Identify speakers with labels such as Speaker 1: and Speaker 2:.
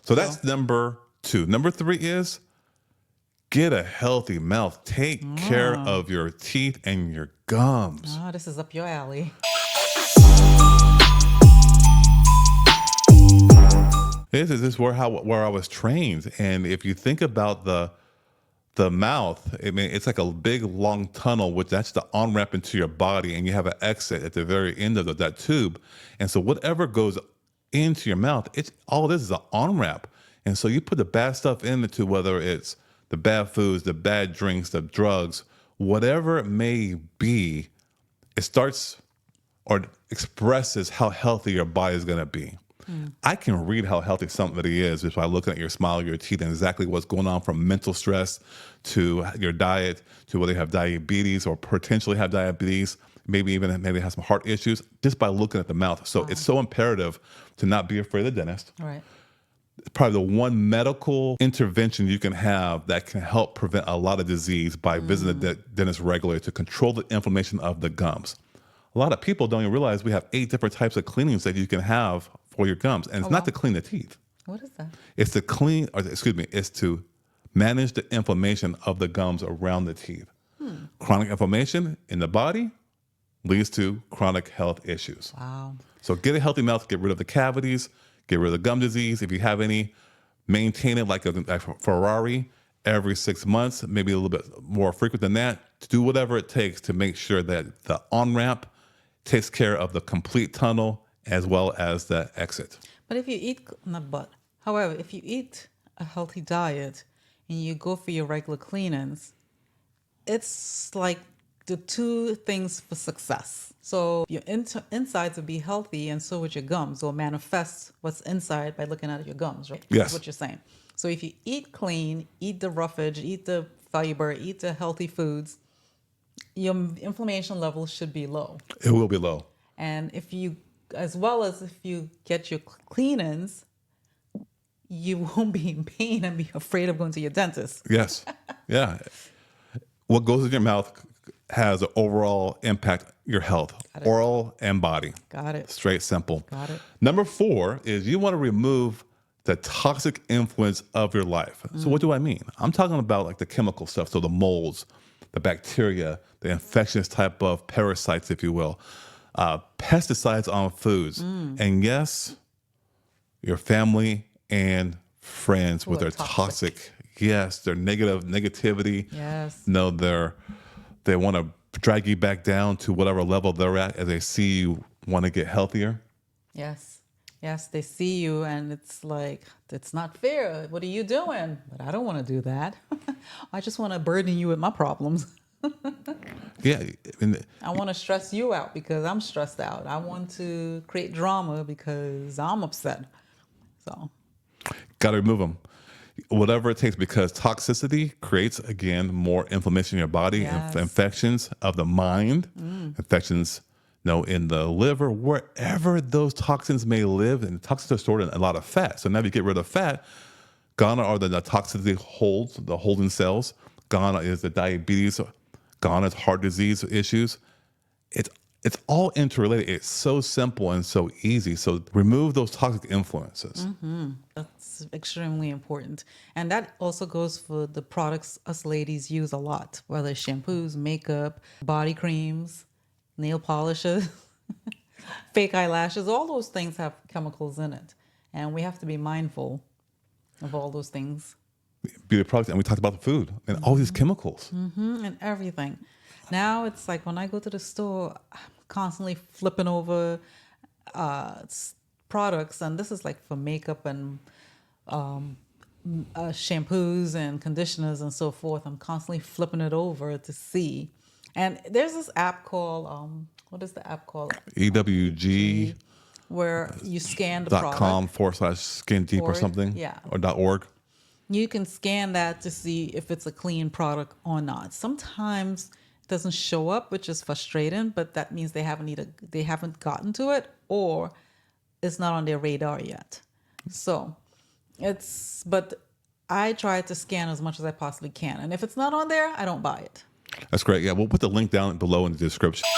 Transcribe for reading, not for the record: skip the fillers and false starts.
Speaker 1: So that's number 2. Number 3 is get a healthy mouth. Take care of your teeth and your gums.
Speaker 2: Oh, this is up your alley.
Speaker 1: This is where I was trained. And if you think about the mouth, I mean, it's like a big long tunnel, which that's the on-ramp into your body, and you have an exit at the very end of that tube. And so whatever goes into your mouth, it's all this is an on-ramp. And so you put the bad stuff into, whether it's the bad foods, the bad drinks, the drugs, whatever it may be, it starts or expresses how healthy your body is going to be. I can read how healthy somebody is just by looking at your smile, your teeth, and exactly what's going on, from mental stress to your diet to whether they have diabetes or potentially have diabetes, maybe have some heart issues, just by looking at the mouth. So it's so imperative to not be afraid of the dentist.
Speaker 2: Right.
Speaker 1: Probably the one medical intervention you can have that can help prevent a lot of disease by visiting the dentist regularly to control the inflammation of the gums. A lot of people don't even realize we have 8 different types of cleanings that you can have for your gums. And it's not to clean the teeth.
Speaker 2: What is that?
Speaker 1: It's to it's to manage the inflammation of the gums around the teeth. Chronic inflammation in the body leads to chronic health issues.
Speaker 2: Wow.
Speaker 1: So get a healthy mouth, get rid of the cavities, get rid of the gum disease. If you have any, maintain it like a Ferrari every 6 months, maybe a little bit more frequent than that. To do whatever it takes to make sure that the on-ramp takes care of the complete tunnel as well as the exit.
Speaker 2: But if you eat, however, if you eat a healthy diet and you go for your regular cleanings, it's like the 2 things for success. So your insides will be healthy, and so would your gums, or manifest what's inside by looking at your gums, right?
Speaker 1: Yes.
Speaker 2: That's what you're saying. So if you eat clean, eat the roughage, eat the fiber, eat the healthy foods, your inflammation levels should be low.
Speaker 1: It will be low.
Speaker 2: And if you get your cleanings, you won't be in pain and be afraid of going to your dentist.
Speaker 1: Yes. Yeah. What goes in your mouth has an overall impact your health, oral and body.
Speaker 2: Got it.
Speaker 1: Straight, simple.
Speaker 2: Got it.
Speaker 1: Number 4 is you want to remove the toxic influence of your life. So what do I mean? I'm talking about like the chemical stuff. So the molds, the bacteria, the infectious type of parasites, if you will, pesticides on foods. And yes, your family and friends with their toxic, yes, their negativity.
Speaker 2: Yes.
Speaker 1: No, they want to drag you back down to whatever level they're at as they see you want to get healthier.
Speaker 2: Yes. Yes, they see you and it's like, it's not fair. What are you doing? But I don't want to do that. I just want to burden you with my problems.
Speaker 1: Yeah.
Speaker 2: I want to stress you out because I'm stressed out. I want to create drama because I'm upset. So.
Speaker 1: Got to remove them. Whatever it takes, because toxicity creates, again, more inflammation in your body,
Speaker 2: Yes.
Speaker 1: infections of the mind, infections in the liver, wherever those toxins may live. And toxins are stored in a lot of fat. So now if you get rid of fat, gone are the toxicity holds, the holding cells. Gone is the diabetes. Gone is heart disease issues. It's all interrelated. It's so simple and so easy. So remove those toxic influences.
Speaker 2: That's extremely important. And that also goes for the products us ladies use a lot, whether it's shampoos, makeup, body creams, nail polishes, fake eyelashes. All those things have chemicals in it. And we have to be mindful of all those things.
Speaker 1: Beauty products. And we talked about the food and all these chemicals.
Speaker 2: And everything. Now it's like when I go to the store, I'm constantly flipping over products, and this is like for makeup and shampoos and conditioners and so forth. I'm constantly flipping it over to see. And there's this app called, what is the app called?
Speaker 1: EWG.
Speaker 2: Where you scan the product.
Speaker 1: .com/skin deep or something.
Speaker 2: Yeah.
Speaker 1: Or .org.
Speaker 2: You can scan that to see if it's a clean product or not. Sometimes it doesn't show up, which is frustrating, but that means they haven't gotten to it, or it's not on their radar yet. So but I try to scan as much as I possibly can. And if it's not on there, I don't buy it.
Speaker 1: That's great. Yeah, we'll put the link down below in the description.